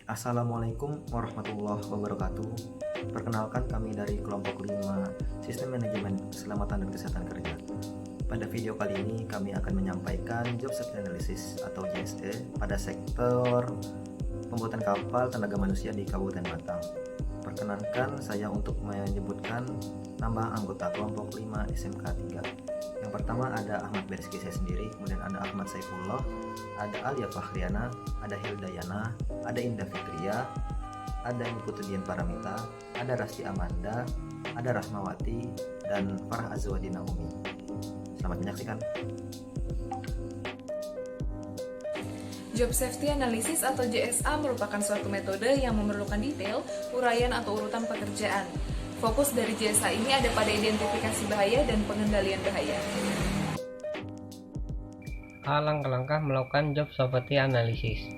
Assalamualaikum warahmatullahi wabarakatuh. Perkenalkan, kami dari kelompok 5 Sistem Manajemen Keselamatan dan Kesehatan Kerja. Pada video kali ini kami akan menyampaikan Job Safety Analysis atau JSA pada sektor pembuatan kapal tenaga manusia di Kabupaten Batang. Perkenankan saya untuk menyebutkan nama anggota kelompok 5 SMK 3. Yang pertama ada Ahmad Berski, saya sendiri, kemudian ada Ahmad Saifullah, ada Alia Fahriana, ada Hildayana, ada Indah Fitria, ada Niputu Dian Paramita, ada Rasti Amanda, ada Rahmawati, dan Farah Azwadi Naomi. Selamat menyaksikan. Job Safety Analysis atau JSA merupakan suatu metode yang memerlukan detail, uraian atau urutan pekerjaan. Fokus dari JSA ini ada pada identifikasi bahaya dan pengendalian bahaya. Langkah-langkah melakukan Job Safety Analysis.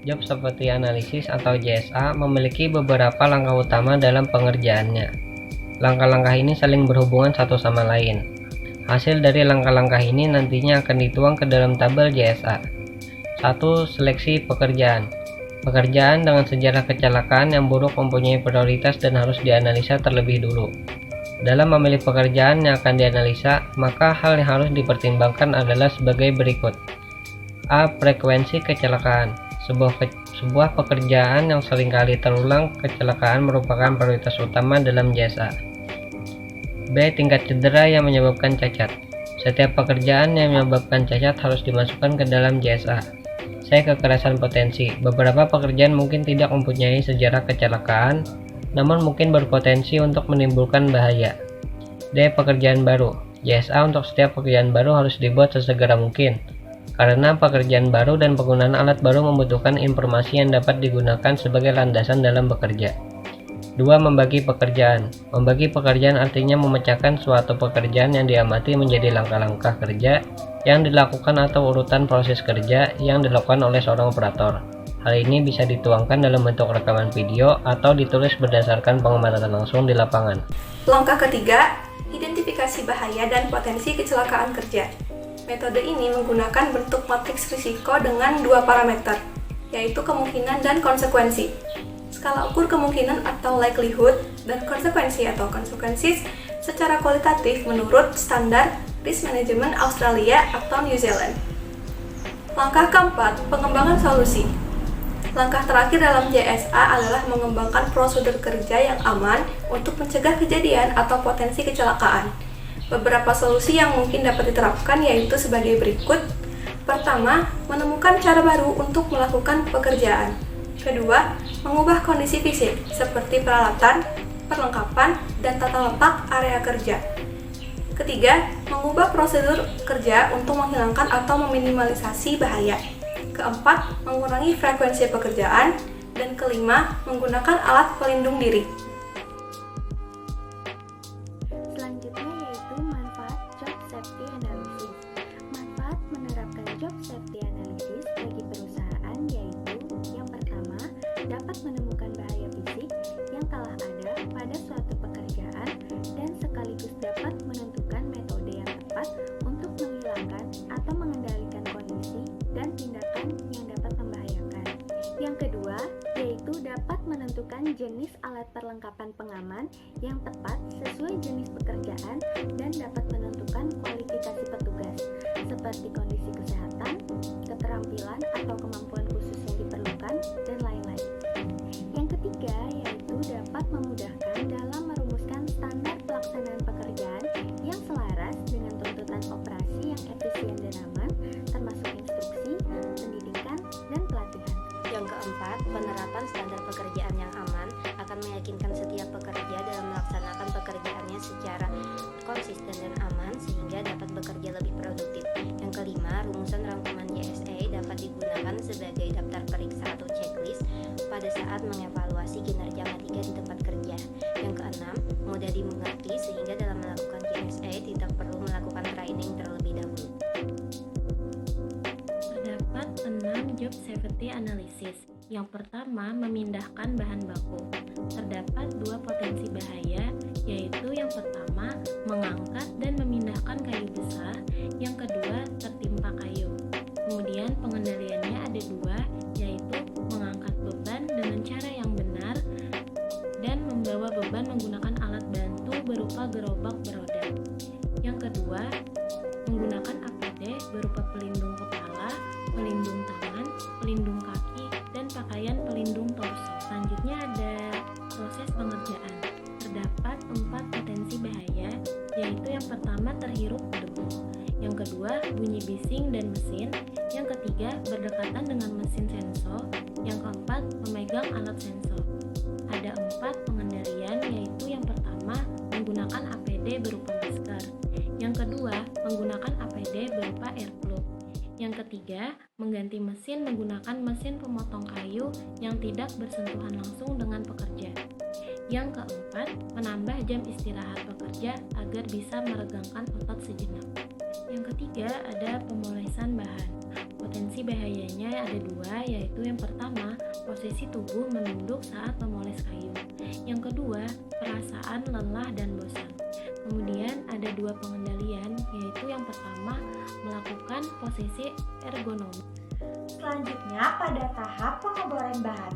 Job Safety Analysis atau JSA memiliki beberapa langkah utama dalam pengerjaannya. Langkah-langkah ini saling berhubungan satu sama lain. Hasil dari langkah-langkah ini nantinya akan dituang ke dalam tabel JSA. 1. Seleksi pekerjaan. Pekerjaan dengan sejarah kecelakaan yang buruk mempunyai prioritas dan harus dianalisa terlebih dulu. Dalam memilih pekerjaan yang akan dianalisa, maka hal yang harus dipertimbangkan adalah sebagai berikut. A. Frekuensi kecelakaan. Sebuah pekerjaan yang seringkali terulang kecelakaan merupakan prioritas utama dalam JSA. B. Tingkat cedera yang menyebabkan cacat. Setiap pekerjaan yang menyebabkan cacat harus dimasukkan ke dalam JSA. C. Kekerasan potensi. Beberapa pekerjaan mungkin tidak mempunyai sejarah kecelakaan, namun mungkin berpotensi untuk menimbulkan bahaya. D. Pekerjaan baru. JSA untuk setiap pekerjaan baru harus dibuat sesegera mungkin, karena pekerjaan baru dan penggunaan alat baru membutuhkan informasi yang dapat digunakan sebagai landasan dalam bekerja. 2. Membagi pekerjaan. Membagi pekerjaan artinya memecahkan suatu pekerjaan yang diamati menjadi langkah-langkah kerja yang dilakukan atau urutan proses kerja yang dilakukan oleh seorang operator. Hal ini bisa dituangkan dalam bentuk rekaman video atau ditulis berdasarkan pengamatan langsung di lapangan. Langkah ketiga, identifikasi bahaya dan potensi kecelakaan kerja. Metode ini menggunakan bentuk matriks risiko dengan dua parameter, yaitu kemungkinan dan konsekuensi. Skala ukur kemungkinan atau likelihood dan konsekuensi atau consequences secara kualitatif menurut standar Risk Management Australia atau New Zealand. Langkah keempat, pengembangan solusi. Langkah terakhir dalam JSA adalah mengembangkan prosedur kerja yang aman untuk mencegah kejadian atau potensi kecelakaan. Beberapa solusi yang mungkin dapat diterapkan yaitu sebagai berikut. Pertama, menemukan cara baru untuk melakukan pekerjaan. Kedua, mengubah kondisi fisik seperti peralatan, perlengkapan, dan tata letak area kerja. Ketiga, mengubah prosedur kerja untuk menghilangkan atau meminimalisasi bahaya. Keempat, mengurangi frekuensi pekerjaan. Dan kelima, menggunakan alat pelindung diri. Selanjutnya yaitu manfaat Job Safety Analysis. Manfaat menerapkan Job Safety Analysis bagi perusahaan yaitu yang pertama, dapat menemukan bahaya fisik yang telah ada pada suatu pekerjaan dan sekaligus dapat menentukan metode yang tepat untuk menghilangkan atau mengendalikan kondisi dan tindakan yang dapat membahayakan. Yang kedua, yaitu dapat menentukan jenis alat perlengkapan pengaman yang tepat sesuai jenis pekerjaan dan dapat menentukan kualifikasi petugas seperti kondisi kesehatan, keterampilan atau kemampuan khusus yang diperlukan, dan lain-lain. Yang ketiga, yaitu dapat memudahkan dalam merumuskan standar pelaksanaan pekerjaan yang selaras dengan tuntutan operasi yang efisien dan aman, termasuk instruksi, pendidikan, dan pelatihan. Yang keempat, penerapan standar pekerjaan yang aman akan meyakinkan setiap pekerja dalam melaksanakan pekerjaannya secara konsisten dan aman sehingga dapat bekerja lebih produktif. Yang kelima, rumusan rangkuman JSA dapat digunakan sebagai daftar periksa atau checklist pada saat mengevaluasi kinerja K3 di tempat kerja. Yang keenam, mudah dimengerti sehingga dalam melakukan JSA tidak perlu melakukan training terlebih dahulu. Terdapat 6 Job Safety Analysis. Yang pertama, memindahkan bahan baku. Terdapat 2 potensi bahaya, yaitu yang pertama, mengangkat dan memindahkan kayu besar. Yang kedua, tertimpa kayu. Kemudian pengendaliannya ada 2, yaitu mengangkat beban dan berupa gerobak beroda. Yang kedua, menggunakan APD berupa pelindung kepala, pelindung tangan, pelindung kaki, dan pakaian pelindung torso. Selanjutnya ada proses pengerjaan. Terdapat 4 potensi bahaya, yaitu yang pertama terhirup debu, yang kedua bunyi bising dan mesin, yang ketiga berdekatan dengan mesin sensor, yang keempat memegang alat sensor. Ada 4 pengendalian, yaitu yang pertama menggunakan APD berupa masker, yang kedua menggunakan APD berupa airplug, yang ketiga mengganti mesin menggunakan mesin pemotong kayu yang tidak bersentuhan langsung dengan pekerja, yang keempat menambah jam istirahat pekerja agar bisa meregangkan otot sejenak. Yang ketiga ada pemolesan bahan. Potensi bahayanya ada 2, yaitu yang pertama posisi tubuh menunduk saat memoles kayu, yang kedua perasaan lelah dan bosan. Kemudian ada 2 pengendalian, yaitu yang pertama melakukan posisi ergonomi. Selanjutnya pada tahap pengeboran bahan.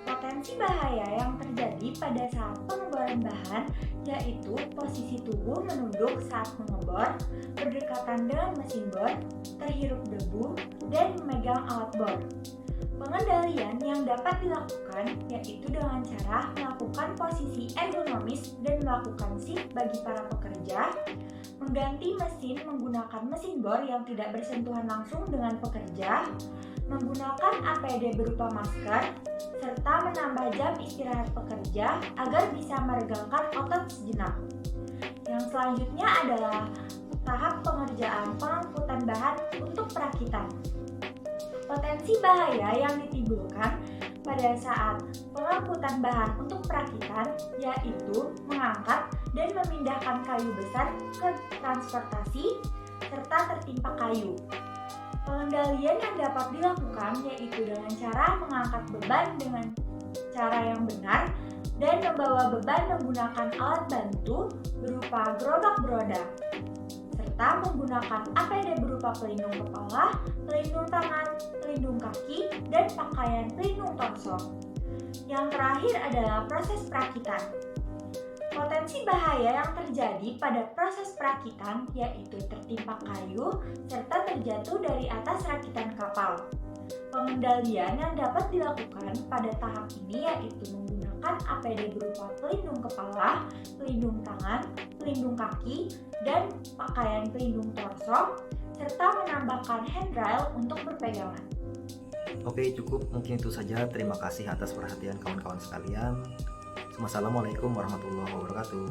Potensi bahaya yang terjadi pada saat pengeboran bahan yaitu posisi tubuh menunduk saat mengebor, berdekatan dengan mesin bor, terhirup debu, dan memegang alat bor. Pengendalian yang dapat dilakukan yaitu dengan cara melakukan posisi ergonomis dan melakukan shift bagi para pekerja, mengganti mesin menggunakan mesin bor yang tidak bersentuhan langsung dengan pekerja, menggunakan APD berupa masker, serta menambah jam istirahat pekerja agar bisa meregangkan otot sejenak. Yang selanjutnya adalah tahap pengerjaan pengangkutan bahan untuk perakitan. Potensi bahaya yang ditimbulkan pada saat pengangkutan bahan untuk perakitan yaitu mengangkat dan memindahkan kayu besar ke transportasi serta tertimpa kayu. Pengendalian yang dapat dilakukan yaitu dengan cara mengangkat beban dengan cara yang benar dan membawa beban menggunakan alat bantu berupa gerobak beroda, serta menggunakan APD berupa pelindung kepala, pelindung tangan, pelindung kaki, dan pakaian pelindung torso. Yang terakhir adalah proses perakitan. Potensi bahaya yang terjadi pada proses perakitan yaitu tertimpa kayu serta terjatuh dari atas rakitan kapal. Pengendalian yang dapat dilakukan pada tahap ini yaitu menggunakan APD berupa pelindung kepala, pelindung tangan, pelindung kaki, dan pakaian pelindung torso, serta menambahkan handrail untuk berpegangan. Oke, cukup. Mungkin itu saja. Terima kasih atas perhatian kawan-kawan sekalian. Wassalamualaikum warahmatullahi wabarakatuh.